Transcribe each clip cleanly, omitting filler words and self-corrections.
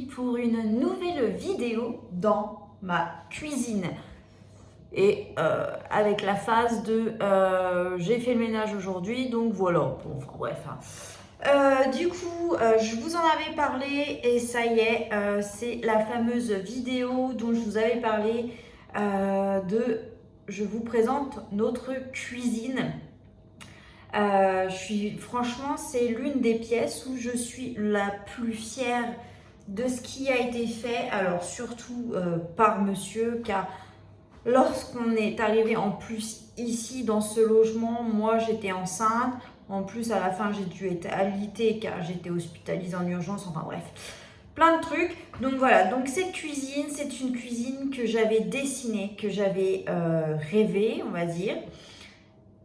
aujourd'hui pour une nouvelle vidéo dans ma cuisine. Et avec la phase de j'ai fait le ménage aujourd'hui, donc voilà. Bon, enfin bref. Du coup, je vous en avais parlé et ça y est, c'est la fameuse vidéo dont je vous avais parlé je vous présente notre cuisine. Franchement, c'est l'une des pièces où je suis la plus fière de ce qui a été fait. Alors surtout par monsieur, car lorsqu'on est arrivé en plus ici dans ce logement, moi j'étais enceinte. En plus à la fin j'ai dû être alitée car j'étais hospitalisée en urgence. Enfin bref, plein de trucs. Donc voilà, donc cette cuisine, c'est une cuisine que j'avais dessinée, que j'avais rêvée, on va dire.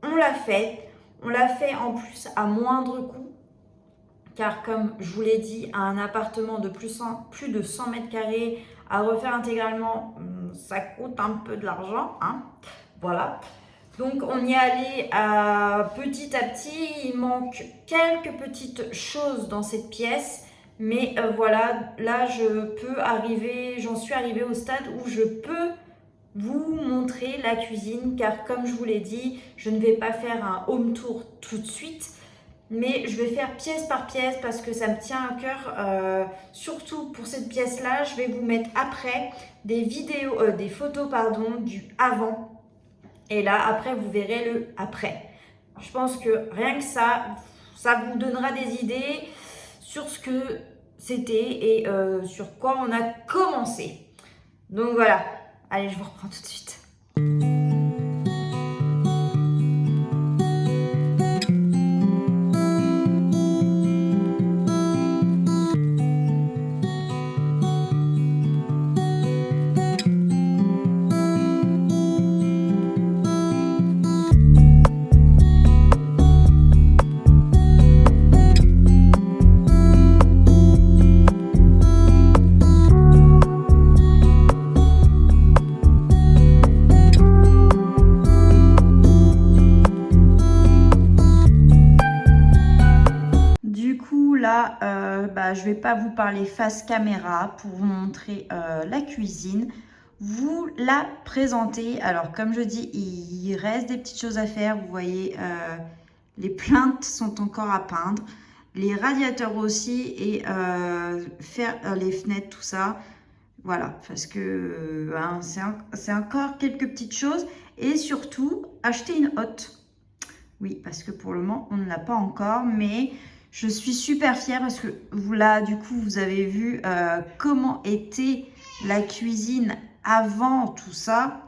On l'a faite. On l'a fait en plus à moindre coût, car comme je vous l'ai dit, un appartement de plus de 100 mètres carrés à refaire intégralement, ça coûte un peu de l'argent, hein. Voilà. Donc on y est allé petit à petit. Il manque quelques petites choses dans cette pièce, mais voilà, là j'en suis arrivée au stade où je peux vous montrer la cuisine, car comme je vous l'ai dit, je ne vais pas faire un home tour tout de suite, mais je vais faire pièce par pièce parce que ça me tient à cœur. Surtout pour cette pièce là, je vais vous mettre après des photos du avant, et là après vous verrez le après. Je pense que rien que ça vous donnera des idées sur ce que c'était et sur quoi on a commencé. Donc voilà. Allez, je vous reprends tout de suite. Je vais pas vous parler face caméra pour vous montrer la cuisine, vous la présenter. Alors comme je dis, il reste des petites choses à faire. Vous voyez, les plinthes sont encore à peindre, les radiateurs aussi, et faire les fenêtres, tout ça. Voilà, parce que c'est encore quelques petites choses. Et surtout, acheter une hotte. Oui, parce que pour le moment, on ne l'a pas encore, mais je suis super fière parce que là, du coup, vous avez vu comment était la cuisine avant tout ça,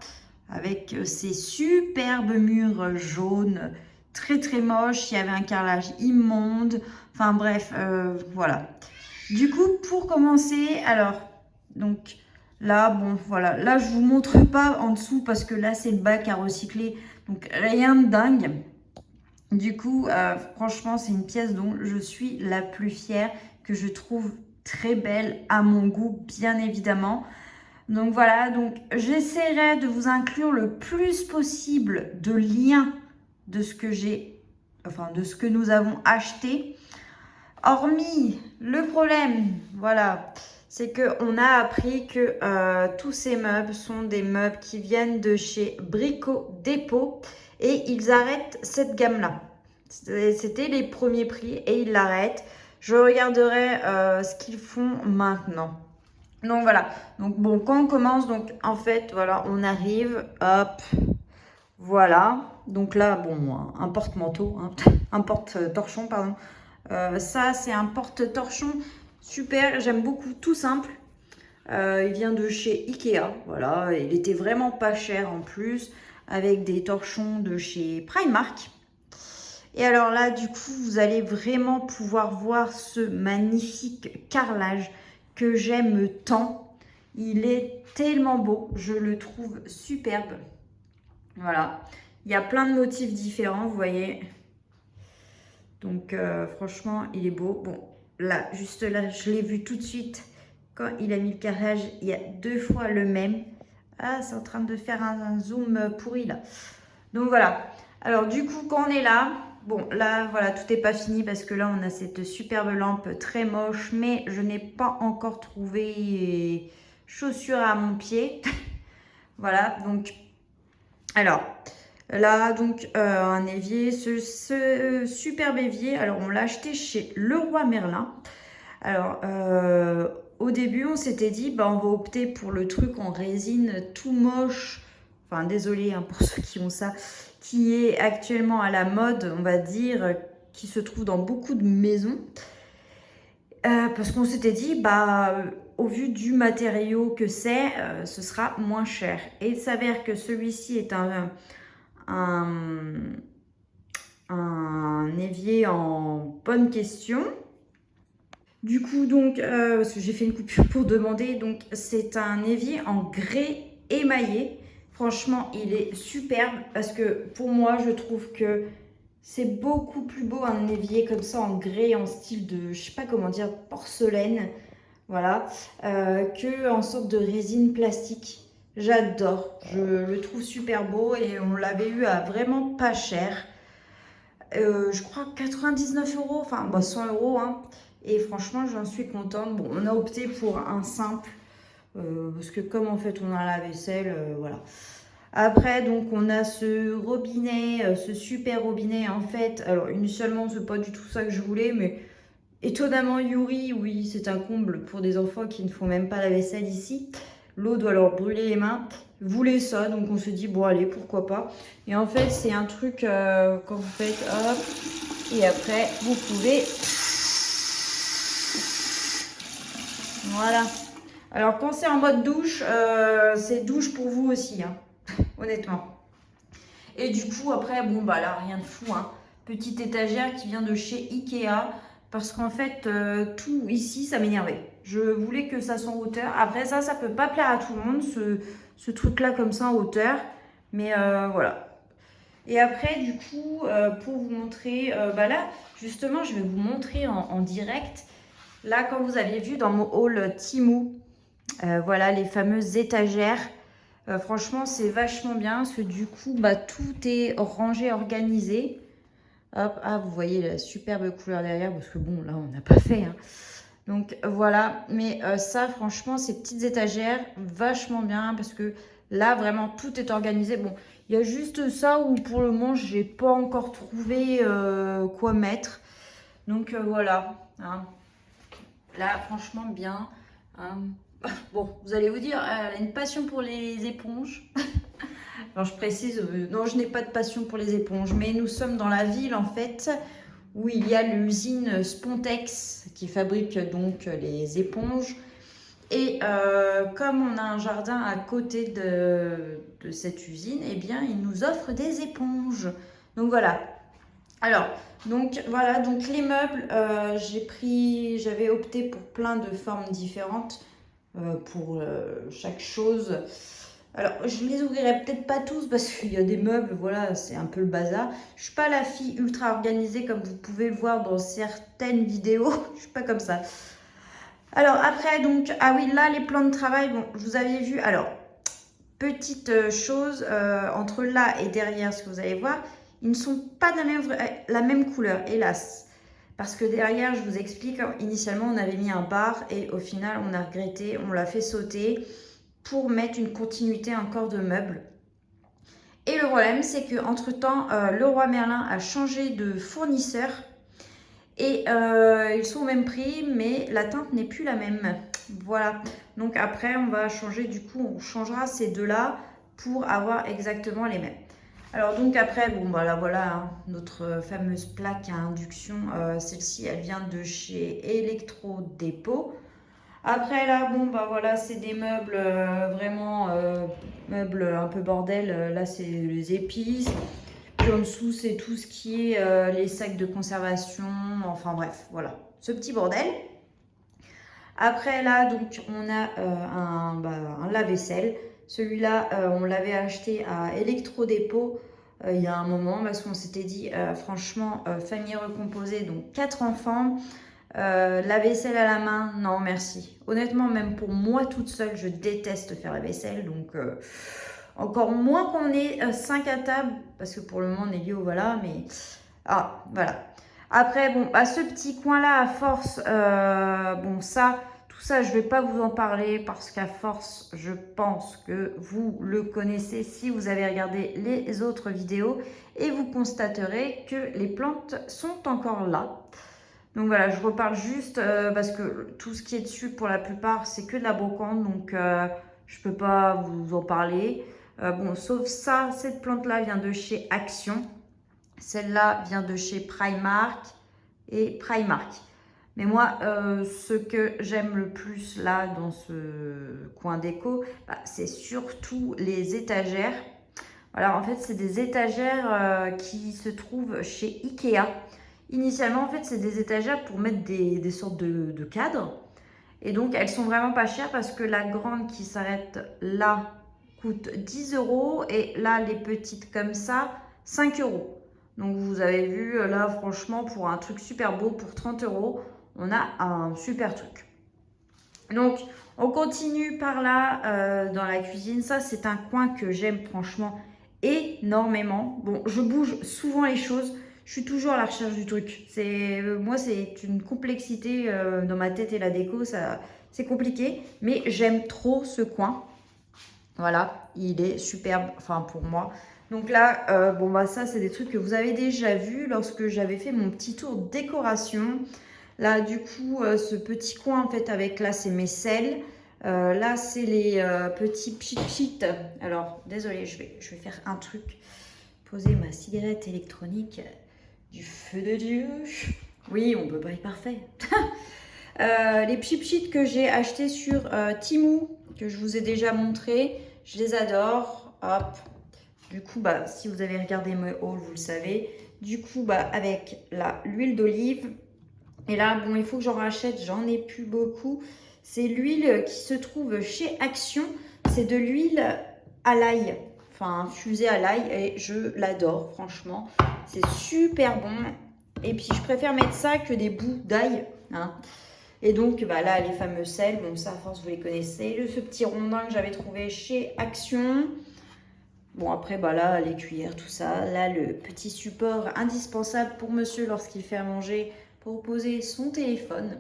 avec ces superbes murs jaunes, très très moches. Il y avait un carrelage immonde. Enfin bref, voilà. Du coup, pour commencer, alors, donc là, bon, voilà. Là, je vous montre pas en dessous parce que là, c'est le bac à recycler. Donc, rien de dingue. Du coup, franchement, c'est une pièce dont je suis la plus fière, que je trouve très belle à mon goût, bien évidemment. Donc voilà, donc j'essaierai de vous inclure le plus possible de liens de ce que de ce que nous avons acheté. Hormis le problème, voilà, c'est qu'on a appris que tous ces meubles sont des meubles qui viennent de chez Brico Dépôt. Et ils arrêtent cette gamme-là. C'était les premiers prix et ils l'arrêtent. Je regarderai ce qu'ils font maintenant. Donc voilà. Donc bon, quand on commence, donc en fait, voilà, on arrive, hop, voilà. Donc là, bon, un porte-manteau, hein, un porte-torchon, pardon. Ça, c'est un porte-torchon super. J'aime beaucoup, tout simple. Il vient de chez Ikea, voilà. Il était vraiment pas cher en plus, avec des torchons de chez Primark. Et alors là, du coup, vous allez vraiment pouvoir voir ce magnifique carrelage que j'aime tant. Il est tellement beau, je le trouve superbe. Voilà, il y a plein de motifs différents, vous voyez. Donc franchement, il est beau. Bon, là, juste là, je l'ai vu tout de suite. Quand il a mis le carrelage, il y a 2 fois le même. Ah, c'est en train de faire un zoom pourri là. Donc voilà. Alors du coup, quand on est là, Bon, là, voilà, tout n'est pas fini parce que là, on a cette superbe lampe très moche, mais je n'ai pas encore trouvé chaussures à mon pied. Voilà, donc, alors, là, donc, un évier, ce superbe évier, alors, on l'a acheté chez Leroy Merlin. Alors, au début, on s'était dit, bah, on va opter pour le truc en résine tout moche. Enfin, désolé hein, pour ceux qui ont ça, qui est actuellement à la mode, on va dire, qui se trouve dans beaucoup de maisons. Parce qu'on s'était dit, bah, au vu du matériau que c'est, ce sera moins cher. Et il s'avère que celui-ci est un, un évier en bonne question. Du coup, donc, parce que j'ai fait une coupure pour demander, donc c'est un évier en grès émaillé. Franchement, il est superbe parce que pour moi, je trouve que c'est beaucoup plus beau un évier comme ça en grès, en style de, je sais pas comment dire, porcelaine, voilà, que en sorte de résine plastique. J'adore, je le trouve super beau et on l'avait eu à vraiment pas cher. Je crois 99 euros, enfin bah, 100 euros, hein. Et franchement, j'en suis contente. Bon, on a opté pour un simple, parce que comme en fait on a la vaisselle, voilà. Après, donc on a ce robinet, ce super robinet en fait. Alors initialement, c'est pas du tout ça que je voulais, mais étonnamment Yuri, oui, c'est un comble pour des enfants qui ne font même pas la vaisselle ici. L'eau doit leur brûler les mains. Voulait ça, donc on se dit bon allez, pourquoi pas. Et en fait, c'est un truc quand vous faites hop, et après vous pouvez, voilà. Alors quand c'est en mode douche, c'est douche pour vous aussi, hein, honnêtement. Et du coup, après, bon, bah là, rien de fou, hein. Petite étagère qui vient de chez Ikea. Parce qu'en fait, tout ici, ça m'énervait. Je voulais que ça soit en hauteur. Après, ça peut pas plaire à tout le monde, ce truc-là comme ça en hauteur. Mais voilà. Et après, du coup, pour vous montrer, bah là, justement, je vais vous montrer en direct. Là, quand vous aviez vu dans mon haul Temu, voilà les fameuses étagères. Franchement, c'est vachement bien parce que du coup, bah, tout est rangé, organisé. Hop, ah, vous voyez la superbe couleur derrière parce que bon, là, on n'a pas fait, hein. Donc voilà, mais ça, franchement, ces petites étagères, vachement bien parce que là, vraiment, tout est organisé. Bon, il y a juste ça où pour le moment, j'ai pas encore trouvé quoi mettre. Donc voilà, hein. Là, franchement, bien, hein. Bon, vous allez vous dire, elle a une passion pour les éponges. Alors je précise, non, je n'ai pas de passion pour les éponges, mais nous sommes dans la ville en fait où il y a l'usine Spontex qui fabrique donc les éponges. Et comme on a un jardin à côté de cette usine, eh bien, ils nous offrent des éponges. Donc voilà. Alors, donc voilà, donc les meubles, j'avais opté pour plein de formes différentes pour chaque chose. Alors, je les ouvrirai peut-être pas tous parce qu'il y a des meubles, voilà, c'est un peu le bazar. Je suis pas la fille ultra organisée comme vous pouvez le voir dans certaines vidéos. Je suis pas comme ça. Alors après, donc, ah oui, là, les plans de travail, bon, je vous avais vu. Alors, petite chose, entre là et derrière, ce que vous allez voir, ils ne sont pas de la même couleur, hélas. Parce que derrière, je vous explique, initialement, on avait mis un bar et au final, on a regretté, on l'a fait sauter pour mettre une continuité encore de meubles. Et le problème, c'est qu'entre temps, Leroy Merlin a changé de fournisseur et ils sont au même prix, mais la teinte n'est plus la même. Voilà. Donc après, on va changer, du coup, on changera ces deux-là pour avoir exactement les mêmes. Alors donc après, bon bah là voilà, hein, notre fameuse plaque à induction, celle-ci, elle vient de chez Electro-Dépôt. Après là, bon bah voilà, c'est des meubles vraiment meubles un peu bordel. Là, c'est les épices. Puis en dessous, c'est tout ce qui est les sacs de conservation. Enfin bref, voilà, ce petit bordel. Après là, donc on a un lave-vaisselle. Celui-là, on l'avait acheté à Electro-Dépôt il y a un moment parce qu'on s'était dit, franchement, famille recomposée, donc 4 enfants. La vaisselle à la main, non merci. Honnêtement, même pour moi toute seule, je déteste faire la vaisselle. Donc, encore moins qu'on est 5 à table. Parce que pour le moment, on est lié, voilà. Mais Ah, voilà. Après, bon, à ce petit coin-là, à force, bon, ça, tout ça, je ne vais pas vous en parler parce qu'à force, je pense que vous le connaissez si vous avez regardé les autres vidéos et vous constaterez que les plantes sont encore là. Donc voilà, je reparle juste parce que tout ce qui est dessus, pour la plupart, c'est que de la brocante, donc je ne peux pas vous en parler. Bon, sauf ça, cette plante-là vient de chez Action. Celle-là vient de chez Primark et Primark. Mais moi, ce que j'aime le plus là, dans ce coin déco, bah, c'est surtout les étagères. Voilà, en fait, c'est des étagères qui se trouvent chez Ikea. Initialement, en fait, c'est des étagères pour mettre des sortes de cadres. Et donc, elles sont vraiment pas chères parce que la grande qui s'arrête là coûte 10 € et là, les petites comme ça, 5 €. Donc, vous avez vu, là, franchement, pour un truc super beau, pour 30 €, on a un super truc. Donc, on continue par là dans la cuisine. Ça, c'est un coin que j'aime franchement énormément. Bon, je bouge souvent les choses. Je suis toujours à la recherche du truc. Moi, c'est une complexité dans ma tête et la déco. C'est compliqué, mais j'aime trop ce coin. Voilà, il est superbe, enfin pour moi. Donc là, bon bah ça, c'est des trucs que vous avez déjà vus lorsque j'avais fait mon petit tour décoration. Là, du coup, ce petit coin, en fait, avec là, c'est mes selles. Là, c'est les petits pchit-pchit. Alors, désolé, je vais faire un truc. Poser ma cigarette électronique du feu de Dieu. Oui, on peut pas être parfait. Les pchit-pchit que j'ai achetés sur Temu, que je vous ai déjà montré, je les adore. Hop. Du coup, bah, si vous avez regardé mes hauls, vous le savez. Du coup, bah, avec l'huile d'olive. Et là, bon, il faut que j'en rachète, j'en ai plus beaucoup. C'est l'huile qui se trouve chez Action. C'est de l'huile à l'ail, enfin infusée à l'ail, et je l'adore, franchement. C'est super bon. Et puis, je préfère mettre ça que des bouts d'ail, hein. Et donc, bah, là, les fameux sels, bon, ça, à force, vous les connaissez. Ce petit rondin que j'avais trouvé chez Action. Bon, après, bah là, les cuillères, tout ça. Là, le petit support indispensable pour monsieur lorsqu'il fait à manger, pour poser son téléphone.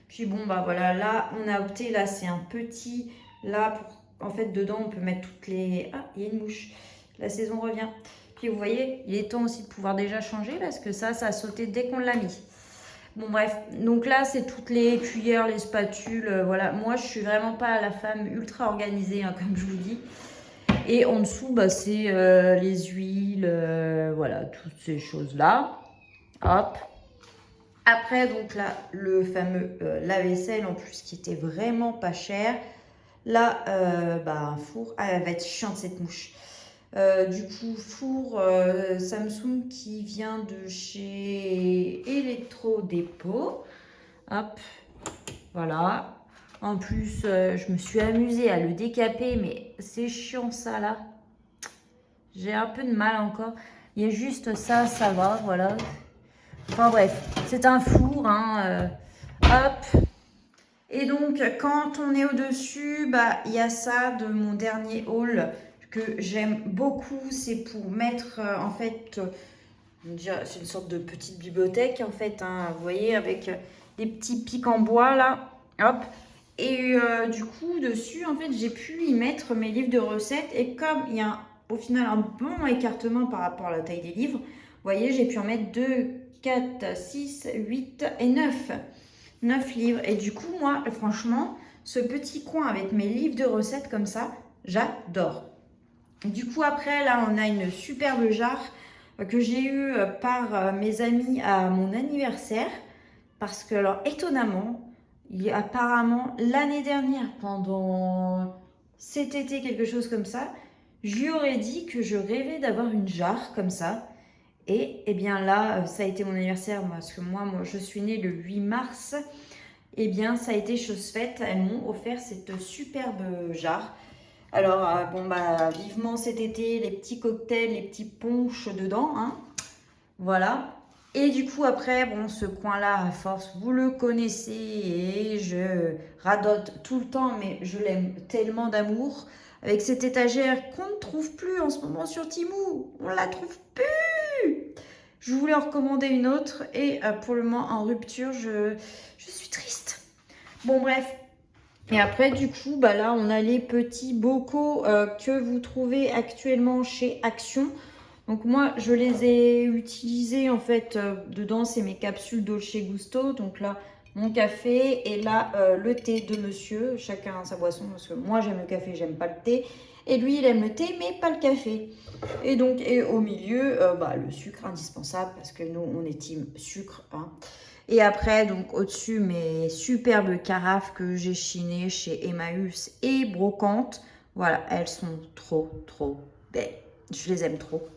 Puis bon, bah voilà, là, on a opté, là, c'est un petit, là, en fait, dedans, on peut mettre toutes les... Ah, il y a une mouche. La saison revient. Puis vous voyez, il est temps aussi de pouvoir déjà changer, parce que ça a sauté dès qu'on l'a mis. Bon, bref, donc là, c'est toutes les cuillères, les spatules, voilà. Moi, je suis vraiment pas la femme ultra organisée, hein, comme je vous dis. Et en dessous, bah, c'est les huiles, voilà, toutes ces choses-là. Hop. Après, donc là, le fameux lave-vaisselle, en plus, qui était vraiment pas cher. Là, bah, un four. Ah, elle va être chiante, cette mouche. Du coup, four Samsung qui vient de chez Electrodépôt. Hop, voilà. En plus, je me suis amusée à le décaper, mais c'est chiant ça là. J'ai un peu de mal encore. Il y a juste ça, ça va, voilà. Enfin bref, c'est un four, hein. Hop. Et donc, quand on est au-dessus, bah, il y a ça de mon dernier haul que j'aime beaucoup. C'est pour mettre, en fait, c'est une sorte de petite bibliothèque, en fait, hein, vous voyez, avec des petits pics en bois, là. Hop. Et du coup, dessus, en fait, j'ai pu y mettre mes livres de recettes. Et comme il y a au final un bon écartement par rapport à la taille des livres, vous voyez, j'ai pu en mettre 2, 4, 6, 8 et 9. 9 livres. Et du coup, moi, franchement, ce petit coin avec mes livres de recettes comme ça, j'adore. Du coup, après, là, on a une superbe jarre que j'ai eue par mes amis à mon anniversaire. Parce que, alors, étonnamment, apparemment, l'année dernière, pendant cet été, quelque chose comme ça, je lui aurais dit que je rêvais d'avoir une jarre comme ça. Et eh bien là, ça a été mon anniversaire, parce que moi, je suis née le 8 mars. Eh bien, ça a été chose faite. Elles m'ont offert cette superbe jarre. Alors, bon, bah, vivement cet été, les petits cocktails, les petits punchs dedans, hein. Voilà. Et du coup, après, bon, ce coin-là, à force, vous le connaissez et je radote tout le temps, mais je l'aime tellement d'amour. Avec cette étagère qu'on ne trouve plus en ce moment sur Temu. On la trouve plus. Je voulais en recommander une autre et pour le moment en rupture, je suis triste. Bon bref. Et après du coup, bah là on a les petits bocaux que vous trouvez actuellement chez Action. Donc moi je les ai utilisés en fait, dedans c'est mes capsules Dolce Gusto. Donc là mon café et là le thé de monsieur, chacun sa boisson parce que moi j'aime le café, j'aime pas le thé. Et lui il aime le thé mais pas le café. Et donc et au milieu bah, le sucre indispensable parce que nous on est team sucre, hein. Et après donc au-dessus mes superbes carafes que j'ai chinées chez Emmaüs et Brocante. Voilà, elles sont trop belles, je les aime trop.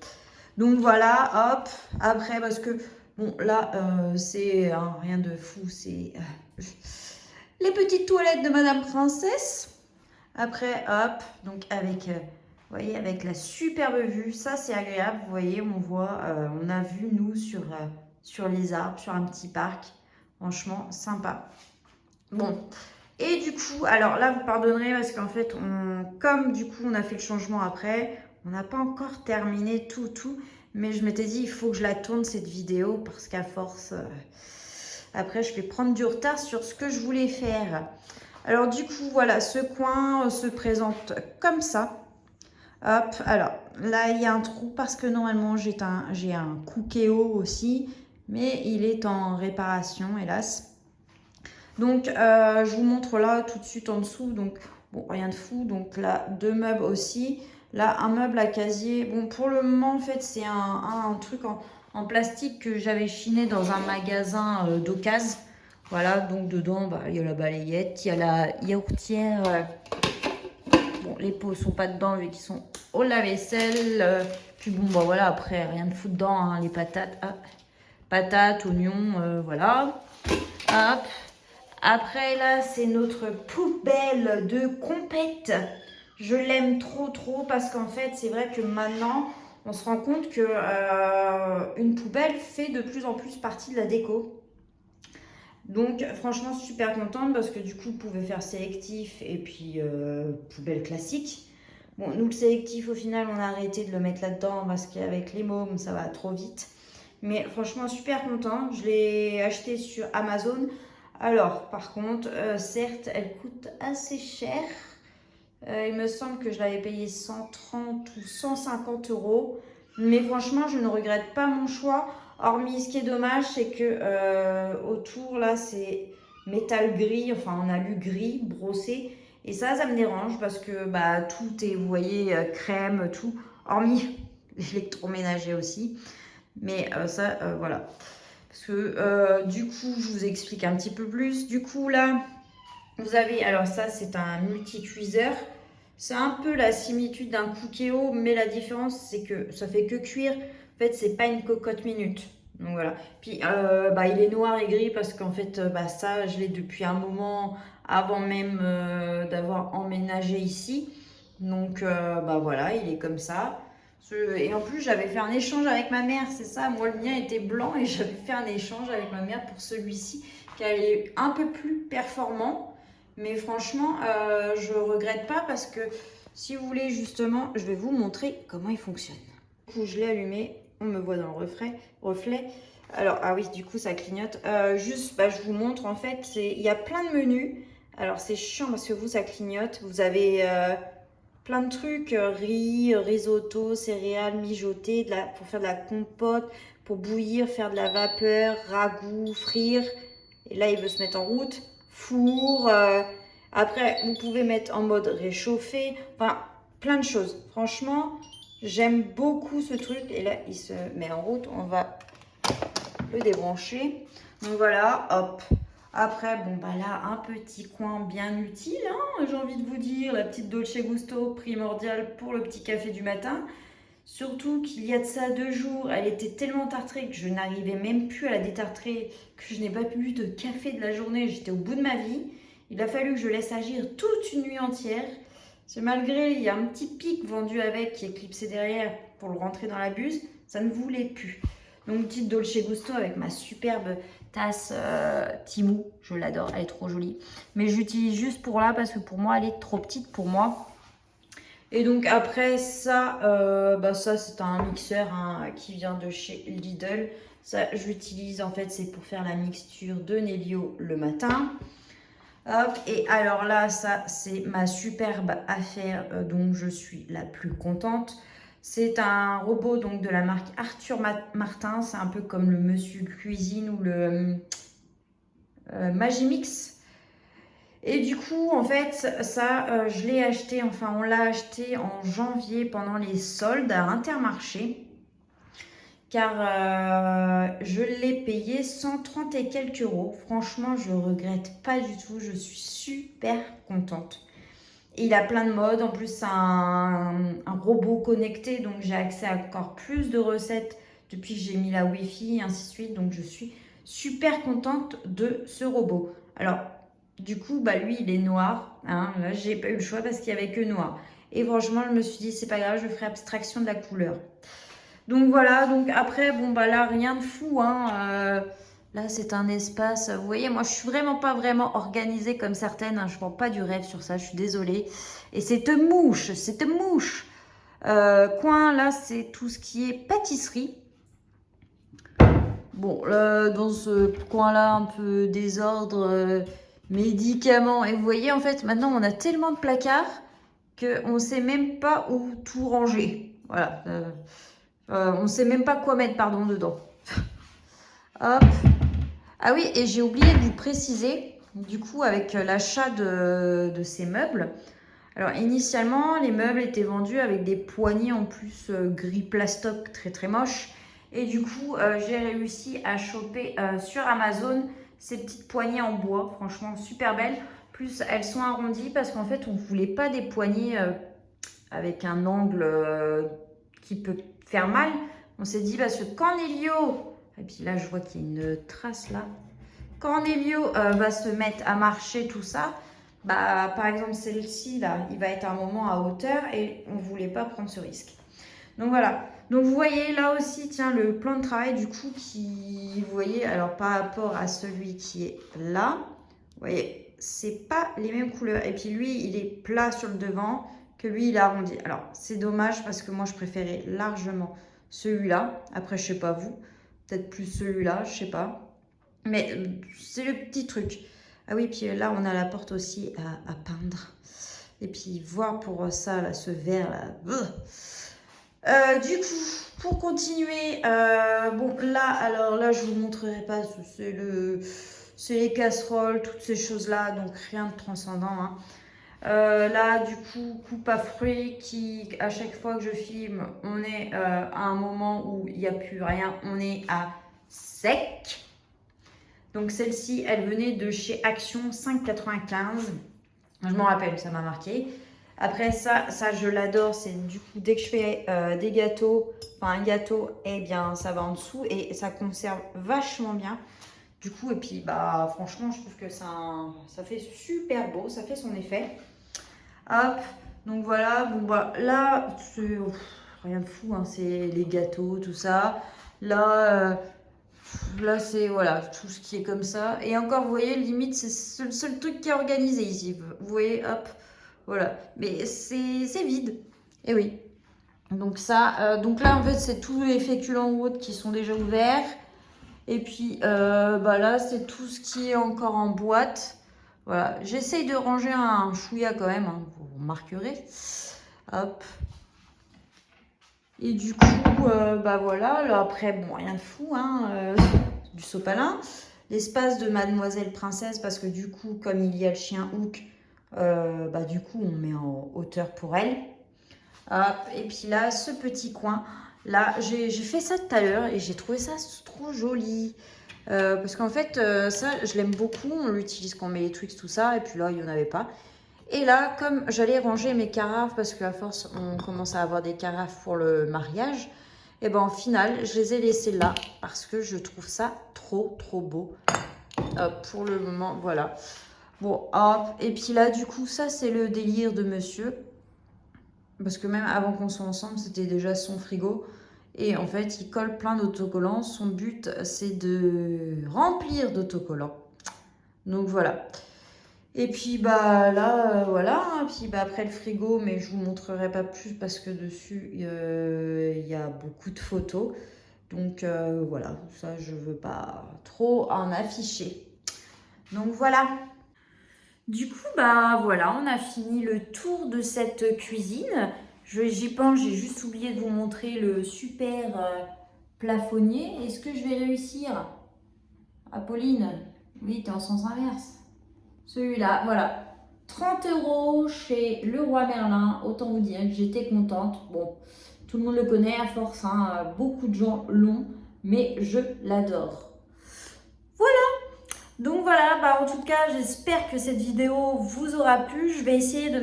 Donc voilà, hop, après parce que bon là c'est rien de fou, c'est les petites toilettes de Madame Princesse. Après hop, donc avec vous voyez, avec la superbe vue, ça c'est agréable, vous voyez, on voit, on a vu nous sur les arbres, sur un petit parc, franchement sympa. Bon, et du coup, alors là vous pardonnerez parce qu'en fait, comme du coup on a fait le changement après, on n'a pas encore terminé tout, mais je m'étais dit il faut que je la tourne cette vidéo parce qu'à force, après je vais prendre du retard sur ce que je voulais faire. Alors du coup, voilà, ce coin se présente comme ça. Hop, alors là il y a un trou parce que normalement j'ai un Cookéo aussi, mais il est en réparation hélas. Donc je vous montre là tout de suite en dessous, donc bon rien de fou, donc là 2 meubles aussi, là un meuble à casier. Bon pour le moment en fait c'est un truc en plastique que j'avais chiné dans un magasin d'occasion. Voilà, donc dedans bah, il y a la balayette, il y a la yaourtière. Bon, les pots sont pas dedans vu qu'ils sont au lave-vaisselle. Puis bon, bah voilà, après, rien de fou dedans, hein, les patates. Ah, patates, oignons, voilà. Hop. Après, là, c'est notre poubelle de compète. Je l'aime trop parce qu'en fait, c'est vrai que maintenant, on se rend compte que une poubelle fait de plus en plus partie de la déco. Donc franchement super contente parce que du coup vous pouvez faire sélectif et puis poubelle classique. Bon nous le sélectif au final on a arrêté de le mettre là-dedans parce qu'avec les mômes ça va trop vite. Mais franchement super contente, je l'ai acheté sur Amazon. Alors par contre certes elle coûte assez cher. Il me semble que je l'avais payé 130 ou 150 euros. Mais franchement, je ne regrette pas mon choix. Hormis, ce qui est dommage, c'est que autour, là, c'est métal gris, enfin en alu gris, brossé. Et ça me dérange parce que bah, tout est, vous voyez, crème, tout. Hormis l'électroménager aussi. Mais ça, voilà. Parce que du coup, je vous explique un petit peu plus. Du coup, là, vous avez, alors ça, c'est un multi-cuiseur. C'est un peu la similitude d'un Cookéo, mais la différence, c'est que ça fait que cuire. En fait, c'est pas une cocotte minute. Donc voilà. Puis, bah, il est noir et gris parce qu'en fait, bah, ça, je l'ai depuis un moment avant même d'avoir emménagé ici. Donc, bah voilà, il est comme ça. Et en plus, j'avais fait un échange avec ma mère, c'est ça. Moi, le mien était blanc et j'avais fait un échange avec ma mère pour celui-ci, qui est un peu plus performant. Mais franchement, je regrette pas parce que si vous voulez justement, je vais vous montrer comment il fonctionne. Du coup, je l'ai allumé, on me voit dans le reflet. Alors, ah oui, du coup, ça clignote. Juste, bah, je vous montre en fait, il y a plein de menus. Alors, c'est chiant parce que vous, ça clignote. Vous avez plein de trucs, riz, risotto, céréales mijotées, pour faire de la compote, pour bouillir, faire de la vapeur, ragoût, frire. Et là, il veut se mettre en route. Four. Après, vous pouvez mettre en mode réchauffé. Enfin, plein de choses. Franchement, j'aime beaucoup ce truc. Et là, il se met en route. On va le débrancher. Donc voilà, hop. Après, bon, bah là, un petit coin bien utile, hein, j'ai envie de vous dire. La petite Dolce Gusto primordiale pour le petit café du matin. Surtout qu'il y a de ça 2 jours, elle était tellement tartrée que je n'arrivais même plus à la détartrer, que je n'ai pas bu de café de la journée, j'étais au bout de ma vie. Il a fallu que je laisse agir toute une nuit entière. C'est malgré, il y a un petit pic vendu avec qui est clipsé derrière pour le rentrer dans la buse, ça ne voulait plus. Donc petite Dolce Gusto avec ma superbe tasse Timou, je l'adore, elle est trop jolie. Mais j'utilise juste pour là parce que pour moi elle est trop petite pour moi. Et donc après ça, bah ça c'est un mixeur hein, qui vient de chez Lidl. Ça j'utilise en fait, c'est pour faire la mixture de Nélio le matin. Hop, et alors là, ça c'est ma superbe affaire dont je suis la plus contente. C'est un robot donc de la marque Arthur Martin. C'est un peu comme le Monsieur Cuisine ou le Magimix. Et du coup, en fait, ça, je l'ai acheté, enfin, on l'a acheté en janvier pendant les soldes à Intermarché. Car je l'ai payé 130 et quelques euros. Franchement, je regrette pas du tout. Je suis super contente. Et il a plein de modes. En plus, c'est un robot connecté. Donc, j'ai accès à encore plus de recettes depuis que j'ai mis la Wi-Fi et ainsi de suite. Donc, je suis super contente de ce robot. Alors, du coup, bah, lui, il est noir. Hein. Là, j'ai pas eu le choix parce qu'il n'y avait que noir. Et franchement, je me suis dit, c'est pas grave, je ferai abstraction de la couleur. Donc voilà, donc après, bon bah là, rien de fou, hein. Là, c'est un espace, vous voyez, moi, je suis vraiment pas vraiment organisée comme certaines, hein. Je prends pas du rêve sur ça, je suis désolée. Et cette mouche, coin, là, c'est tout ce qui est pâtisserie. Bon, là, dans ce coin-là, un peu désordre, médicaments. Et vous voyez, en fait, maintenant, on a tellement de placards qu'on ne sait même pas où tout ranger. Voilà. On ne sait même pas quoi mettre, pardon, dedans. Hop. Ah oui, et j'ai oublié de vous préciser, du coup, avec l'achat de ces meubles. Alors, initialement, les meubles étaient vendus avec des poignées en plus gris plastoc très très moches. Et du coup, j'ai réussi à choper sur Amazon ces petites poignées en bois, franchement super belles. Plus, elles sont arrondies parce qu'en fait, on ne voulait pas des poignées avec un angle qui peut faire mal. On s'est dit, parce que Cornelio, et puis là, je vois qu'il y a une trace là. Cornelio va se mettre à marcher, tout ça. Bah, par exemple, celle-ci, là, il va être à un moment à hauteur et on ne voulait pas prendre ce risque. Donc voilà. Donc vous voyez là aussi, tiens, le plan de travail du coup qui, vous voyez, alors par rapport à celui qui est là, vous voyez, c'est pas les mêmes couleurs. Et puis lui, il est plat sur le devant, que lui, il est arrondi. Alors c'est dommage parce que moi, je préférais largement celui-là. Après, je sais pas vous, peut-être plus celui-là, je sais pas. Mais c'est le petit truc. Ah oui, puis là, on a la porte aussi à peindre. Et puis, voir pour ça, là, ce vert, là. Du coup, pour continuer, bon, là, alors là, je vous montrerai pas, c'est les casseroles, toutes ces choses-là, donc rien de transcendant. Hein. Là, du coup, coupe à fruits qui, à chaque fois que je filme, on est à un moment où il n'y a plus rien, on est à sec. Donc celle-ci, elle venait de chez Action 5,95. Je m'en rappelle, ça m'a marqué. Après ça je l'adore. C'est du coup, dès que je fais des gâteaux, enfin un gâteau, eh bien ça va en dessous et ça conserve vachement bien. Du coup, et puis bah franchement, je trouve que ça fait super beau, ça fait son effet. Hop, donc voilà, bon bah là, c'est rien de fou, hein, c'est les gâteaux, tout ça. Là, là, c'est voilà, tout ce qui est comme ça. Et encore, vous voyez, limite, c'est le seul truc qui est organisé ici. Vous voyez, hop, voilà. Mais c'est vide. Et oui. Donc ça, donc là, en fait, c'est tous les féculents ou autres qui sont déjà ouverts. Et puis, bah là, c'est tout ce qui est encore en boîte. Voilà. J'essaye de ranger un chouïa quand même, hein, vous remarquerez. Hop. Et du coup, bah voilà, là après, bon, rien de fou, hein, du sopalin. L'espace de Mademoiselle Princesse, parce que du coup, comme il y a le chien Hook, bah du coup, on met en hauteur pour elle. Hop, et puis là, ce petit coin, là, j'ai fait ça tout à l'heure et j'ai trouvé ça trop joli. Parce qu'en fait, ça, je l'aime beaucoup, on l'utilise quand on met les Twix, tout ça, et puis là, il n'y en avait pas. Et là, comme j'allais ranger mes carafes, parce qu'à force, on commence à avoir des carafes pour le mariage, et ben en final, je les ai laissées là, parce que je trouve ça trop beau. Pour le moment, voilà. Bon, hop, et puis là, du coup, ça, c'est le délire de monsieur. Parce que même avant qu'on soit ensemble, c'était déjà son frigo. Et en fait, il colle plein d'autocollants. Son but, c'est de remplir d'autocollants. Donc voilà. Et puis bah là, voilà, hein. Puis bah après le frigo, mais je vous montrerai pas plus parce que dessus, il y a beaucoup de photos. Donc voilà, ça je veux pas trop en afficher. Donc voilà. Du coup, bah voilà, on a fini le tour de cette cuisine. J'y pense, j'ai juste oublié de vous montrer le super plafonnier. Est-ce que je vais réussir? Apolline, oui, t'es en sens inverse. Celui-là, voilà. 30 € chez Leroy Merlin. Autant vous dire que j'étais contente. Bon, tout le monde le connaît à force, hein, beaucoup de gens l'ont, mais je l'adore. Donc voilà, bah en tout cas, j'espère que cette vidéo vous aura plu. Je vais essayer de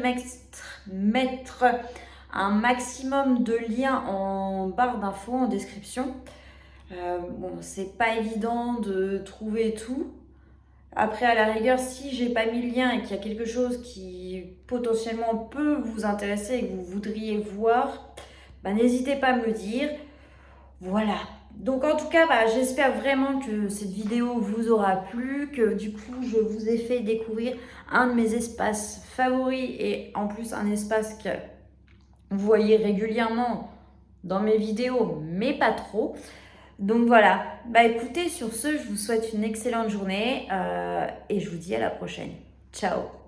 mettre un maximum de liens en barre d'infos, en description. Bon, c'est pas évident de trouver tout. Après, à la rigueur, si j'ai pas mis le lien et qu'il y a quelque chose qui potentiellement peut vous intéresser et que vous voudriez voir, bah, n'hésitez pas à me le dire. Voilà. Donc en tout cas, bah, j'espère vraiment que cette vidéo vous aura plu, que du coup, je vous ai fait découvrir un de mes espaces favoris et en plus un espace que vous voyez régulièrement dans mes vidéos, mais pas trop. Donc voilà, bah écoutez, sur ce, je vous souhaite une excellente journée et je vous dis à la prochaine. Ciao!